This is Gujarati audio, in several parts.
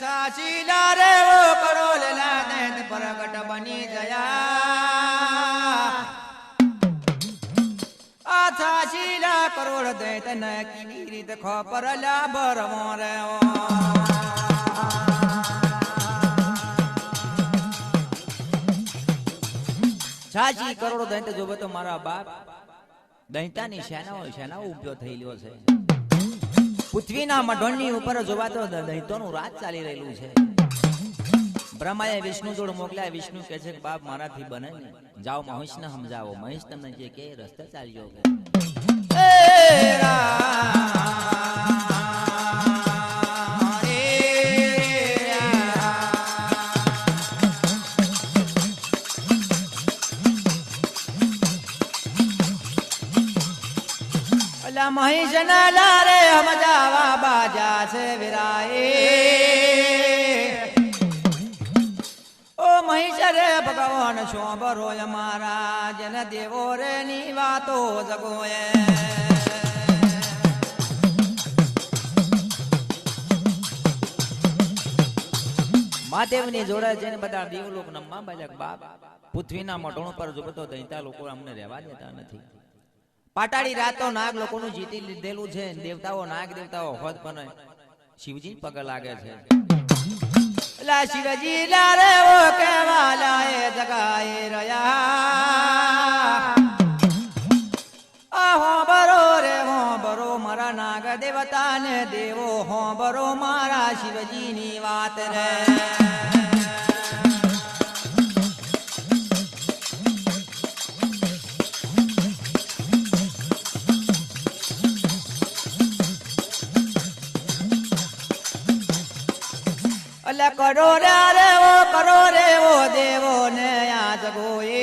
સાચીલા રે ઓ કરોલલા દૈત પ્રગટ બની જયા આ સાચીલા કરોડ દૈત ન કેવી રીત ખપરલા બરમો રે ઓ સાચી કરોડ દૈત જોવે તો મારા બાપ દૈતાની સેનાઓ ઉભ્યો થયેલો છે પૃથ્વીના મઢોળની ઉપર જોવાતો દૈતોનું રાજ ચાલી રહેલું છે બ્રહ્માએ વિષ્ણુ જોડ મોકલ્યા વિષ્ણુ કહે છે કે બાપ મારાથી બને ને જાઓ મહેશને સમજાવો મહેશ તમને જે કે રસ્તે ચાલ્યો મહેશ ના લારે સમજાવા બાજા છે વિરાએ ઓ મહેશ રે ભગવાન શોભરો અમારા જન દેવો રે ની વાતો જગોએ મહાદેવની જોડે જઈને બધા દેવ લોક નમવા બાજક બાપ પૃથ્વીના મઢોણ પર જો બધો દૈતા લોકો અમને રહેવા દેતા નથી પાટાળી રાતો નાગ લોકોનું જીતી લીધેલું છે દેવતાઓ નાગ દેવતાઓ હોદ પણ શિવજી પગ લાગે છે લા શિવજી લારે ઓ કેવાલા એ જગાએ રહ્યા આ હો બરો મારા નાગ દેવતા ને દેવો હો બરો મારા શિવજી ની વાત રે કરો રે ઓ દેવો ને આ જગોએ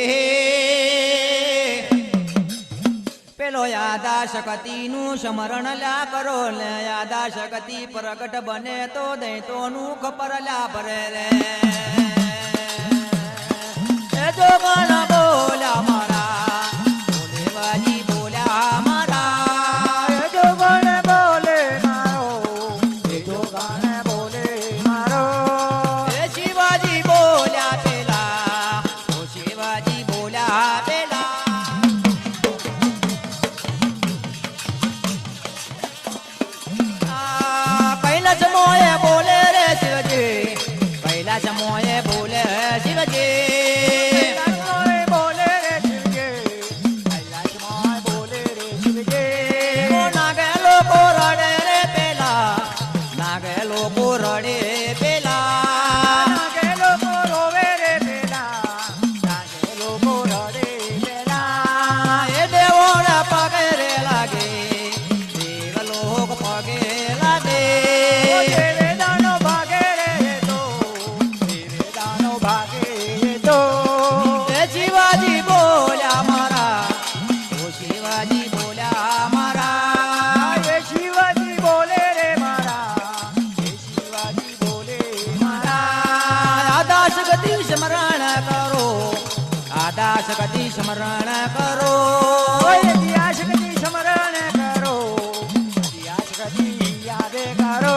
પેલો યાદા શક્તિ નું સ્મરણ લા કરો ને યાદા શક્તિ પ્રગટ બને તો દૈતો નું ખપર લા ભરે રે એ જો ગણ બોલ્યા મારા દેવાજી બોલ્યા મારા એ જો ગણ બોલે મારો એ જો ગણ મોએ બોલે શિવજી બોલે રે શિવજી કૈલાસ મોએ બોલે રે શિવજી ઓ નાગે લોકો રડે રે પેલા નાગે લોકો રડે પેલા નાગે લોકો રોવે રે પેલા નાગે લોકો રડે પેલા એ દેવો રા પગે રે લાગે દેવ લોક પગે લાગે શક્તિ સ્મરણ કરો શક્તિ સ્મરણ કરો શક્તિ યાદ કરો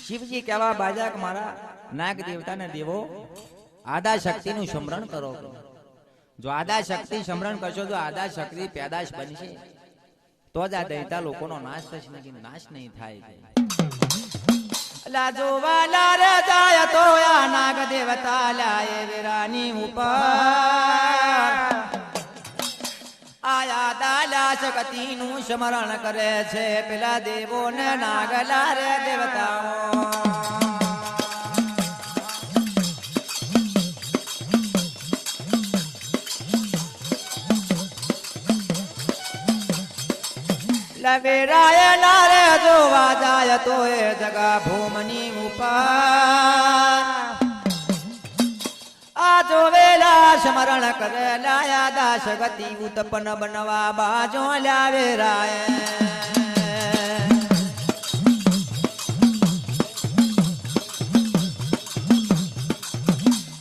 શિવજી કેવા બાજાક મારા નાગ દેવતા ને દેવો આદા શક્તિ નું સ્મરણ કરો જો આદા શક્તિ સ્મરણ કરશો તો આદા શક્તિ પેદાશ બનશે તો જ આ દૈતા લોકોનો નાશ થશે નહીં નાશ નહીં થાય લાજો વાલા રે જાય તો આ નાગ દેવતા લાય વિરાની ઉપર આયા દાલા શક્તિ નું સ્મરણ કરે છે પેલા દેવો ને નાગલા રે દેવતાઓ લવેરાય નારે જોવા જાય તો એ જગા ભૂમની ઉપર આ જોવેલા સ્મરણ કરે લાયા દાસ ગતિ ઉત્પન્ન બનવા બાજો લાવે રાય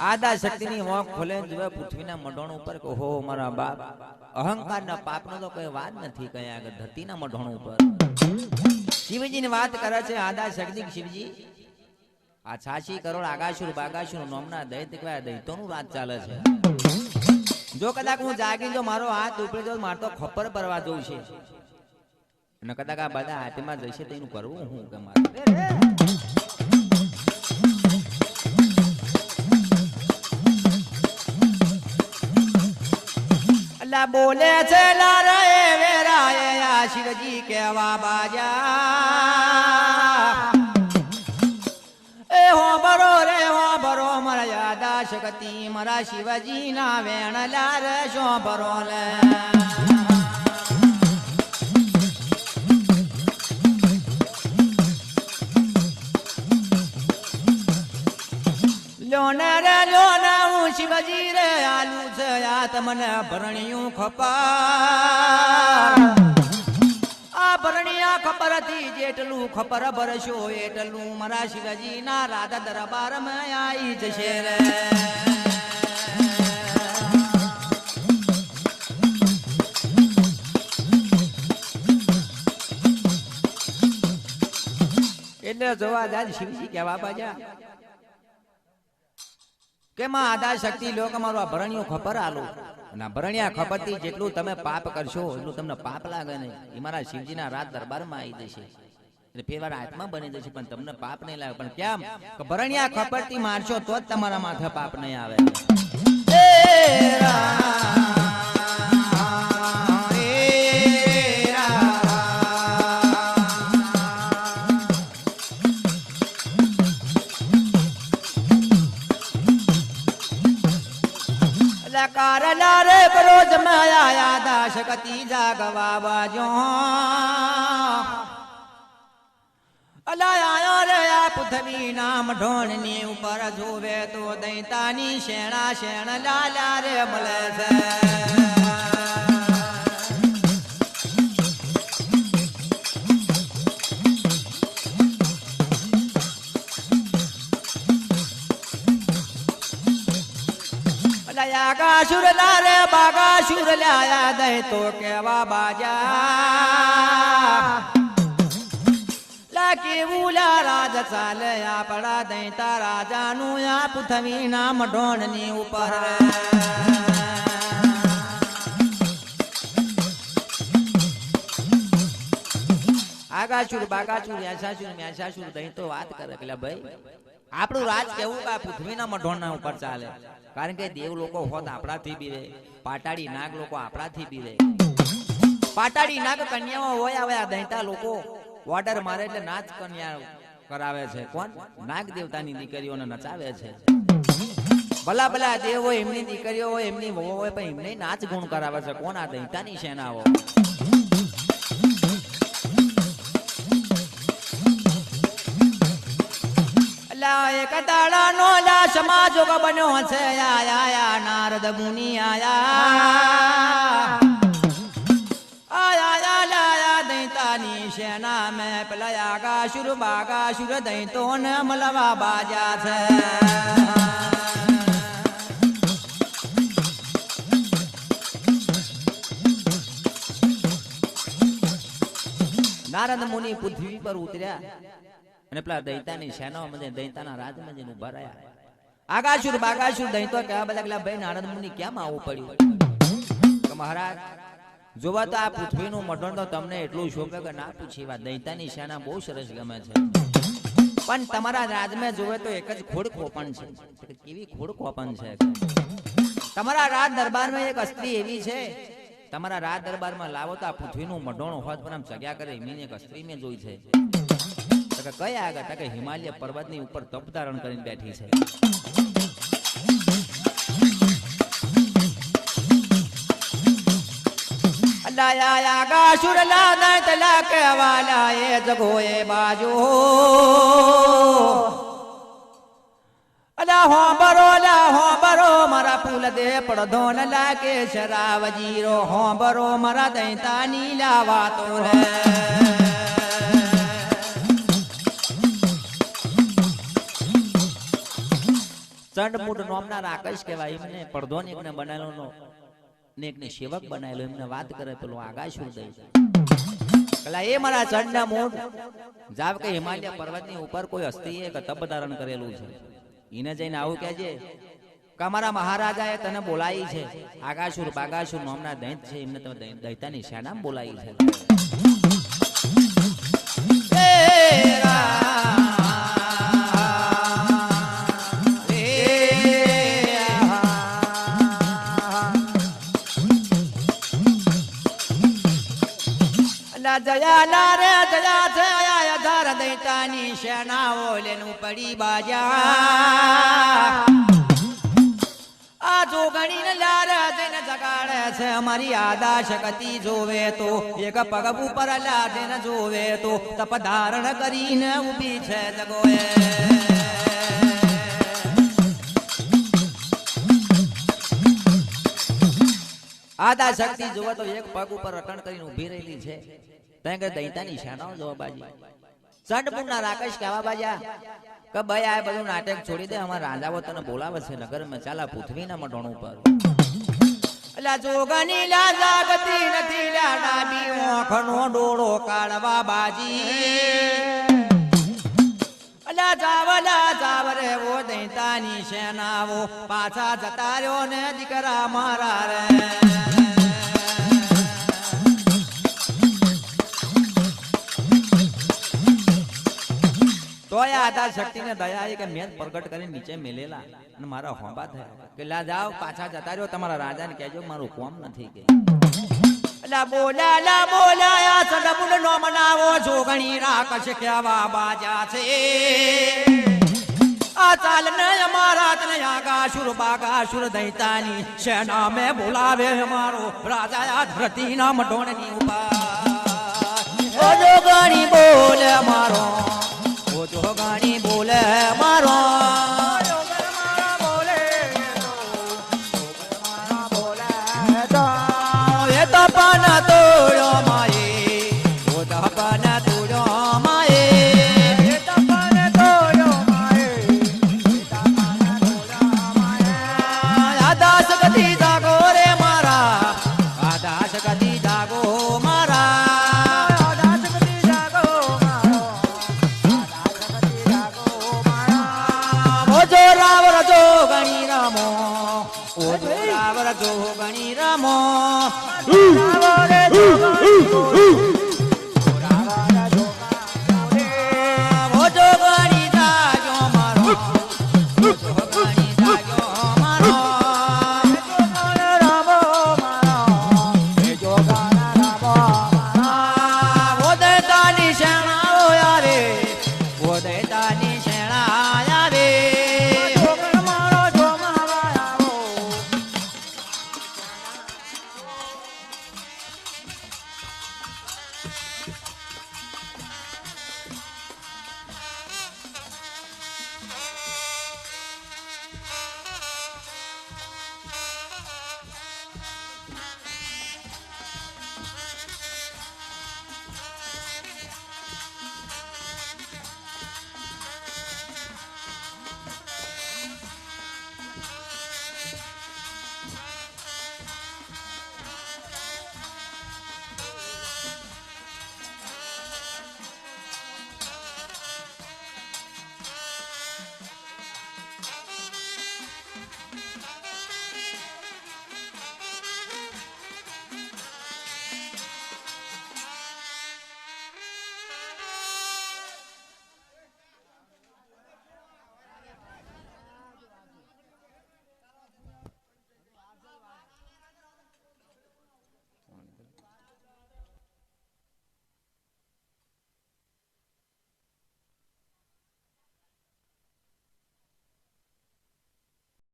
આદા શક્તિની મોખ ખોલે જોવે પૃથ્વીના મઢોણ ઉપર કે હો મારા બાપ અહંકારના પાપનો તો કોઈ વાત નથી કઈ આગળ ધરતીના મઢોણ ઉપર શિવજીની વાત કરે છે આદા શક્તિ શિવજી આ 86 કરોડ આગાસુર બાગાસુર નોમના દૈત્ય કયા દૈત્યોનું રાજ ચાલે છે જો કદાચ હું જાગી જો મારો હાથ ઉપડે જો માર તો ખબર પરવા જવું છે અને કદાચ આ બધા હાથમાં જશે તો એનું કરવું હું કે મારે અલ્લા બોલે છે લારે વેરાએ આ શિવજી કેવા બાજા હો બરો રે હો બરો મારા યાદા શક્તિ મારા શિવજી ના વેણ લાર શો બરો લે લોને રે લોને હું શિવજી રે આલુ છે આ તમને ભરણિયું ખપા આ ભરણિયા ખબર હતી જેટલું ખબર ભરશો એટલું મારા શિવજી ના રાધા દરબાર માં આવી જશે રે એટલે જોવા જાય શિવજી કેવા બાજા કે માં આદા શક્તિ લો કે મારું આ ભરણિયું ખબર આલો અને ભરણિયા ખબરથી જેટલું તમે પાપ કરશો એટલું તમને પાપ લાગે નહીં એ મારા શિવજીના રાત દરબારમાં આવી જશે એટલે ફેરવાર આત્મા બની જશે પણ તમને પાપ નહીં લાગે પણ કેમ કે ભરણિયા ખબરથી મારશો તો જ તમારા માથે પાપ નહીં આવે કારલા રે બરોજ માયા યાદા શક્તિ જાગવા બાજો અલાયા રે આ પૃથ્વી નામ ઢોણ ની ઉપર જોવે તો દૈતાની શેણા શેણ લાલા રે મળે છે આગાસુર લારે બાગાસુર લાયા દે તો કેવા બાજા લા કેવું લા રાજ ચાલે આપડા દૈતા રાજાનું આ પૃથ્વી ના મઢોણ ની ઉપર આગાસુર બાગાસુર યાસાસુર મ્યાસાસુર દૈતો વાત કરે પેલા ભાઈ આપણું રાજ કેવું કે પૃથ્વીના મઢોણના ઉપર ચાલે કારણ કે દેવ લોકો હોત આપણાથી બીવે પાટાડી નાગ લોકો આપણાથી બીવે પાટાડી નાગ કન્યાઓ હોય આવે આ દૈતા લોકો ઓર્ડર મારે એટલે નાચ કન્યા કરાવે છે કોણ નાગ દેવતાની દીકરીઓને નચાવે છે ભલા ભલા દેવ હોય એમની દીકરીઓ હોય એમની વહુ હોય પણ એમને નાચ ગુણ કરાવે છે કોણ આ દૈતાની સેનાઓ એક દાડા નો લા સમાજો બન્યો છે આયા નારદ મુનિ આયા લાયા દૈતાની સેના મે પેલા આગાસુર બાગાસુર દૈતો ને મળવા બાજા છે નારદ મુનિ પૃથ્વી પર ઉતર્યા અને પેલા દૈતાની સેનામાં દૈતાના રાજમાં ઉભા રહ્યા આગાસુર બાગાસુર દૈતો કહેવા બધા પેલા ભાઈ નારદ મુનિ કેમ આવવું પડ્યું કે મહારાજ જોવા તો આ પૃથ્વીનું મઢોણ તો તમને એટલું શોભે કે ના પૂછી વાત દૈતાની સેના બહુ સરસ ગમે છે પણ તમારા રાજમાં જોવે તો એક જ ખોડ ખોપણ છે કેવી ખોડ ખોપણ છે તમારા રાજ દરબારમાં એક સ્ત્રી એવી છે તમારા રાજ દરબારમાં લાવો તો આ પૃથ્વીનું મઢોણ હોત પણ આમ જગ્યા કરે એમની એક સ્ત્રી મેં જોઈ છે કયા આગળ કે હિમાલય પર્વતની ઉપર તપ ધારણ કરીને બેઠી છે લાયા આગાસુર લાદા તલા કેવાલા એ જગોએ બાજો અલા હો બરો મારા ફૂલ દે પડધો ન લાગે શરાવજીરો હોંબરો મારા દૈતા નીલા વાતો રે ચંડમૂડ નોમના રાકેશ કહેવાય એમને પડધો ને એકને બનાવેલો ને એકને સેવક બનાવેલો એમને વાત કરે પેલો આગાશુર દઈ કલા એ મારા ચંડના મૂળ જાવ કે હિમાલય પર્વતની ઉપર કોઈ હસ્તીએ તપ ધારણ કરેલું છે એને જઈને આવું કહેજે કે અમારા મહારાજાએ તને બોલાવી છે આગાશુર બાગાશુર નામના દૈત છે એમને તમે દૈતાની સેનામાં બોલાવી છે જયા ના રે જયા છે આયા ધાર દૈતાની સેનાઓ લેનું પડી બાજા આ જોગણી ને લાર જઈને જગાડે છે અમારી આદા શક્તિ જોવે તો એક પગ ઉપર લાદીને જોવે તો તપ ધારણ કરીને ઊભી છે જગોએ આદા શક્તિ જોવે તો એક પગ ઉપર અટણ કરીને ઊભી રહેલી છે ત્યાં કે દૈતાની સેનાઓ જોવા બાજી ચંડમૂળના રાકેશ કહેવા બાજા કે ભાઈ આ બધું નાટક છોડી દે અમારા રાજાઓ તને બોલાવે છે નગર માં ચાલા પૃથ્વીના મઢોણ ઉપર અલા જોગની લા જાગતી નથી લા ડાબી ઓખનો ડોળો કાઢવા બાજી અલા જાવલા જાવરે ઓ દૈતાની સેનાઓ પાછા જતા રહ્યો ને દીકરા મારા રે તોય આદા શક્તિને દયા કે મેં પ્રગટ કરીને નીચે મેલેલા અને મારા હોંબા થયા કે લા જાઓ પાછા જતા રહ્યો તમારા રાજાને કહેજો મારું કોમ નથી કે લા બોલાયા ચંડમૂળ નો મનાવો જોગણી રાકેશ કહેવા બાજા છે આ ચાલ ને અમારા તને આગાશુર બાગાશુર દૈતાની સેના મેં બોલાવે અમારો રાજા આ ધરતીના મઢોણની ઉપર ઓ જોગણી બોલે મારો ઓ જોગણી બોલે મારો એ તપન તોડો માએ ઓ તપન તોડો માએ એ તપન તોડો માએ આદા શક્તિ જાગો રે મારા આદા શક્તિ જાગો મારા આદા શક્તિ જાગો મારો ઓજો રાવર જોગણી રામો ઓજો રાવર જોગણી રામો રાવર જોગણી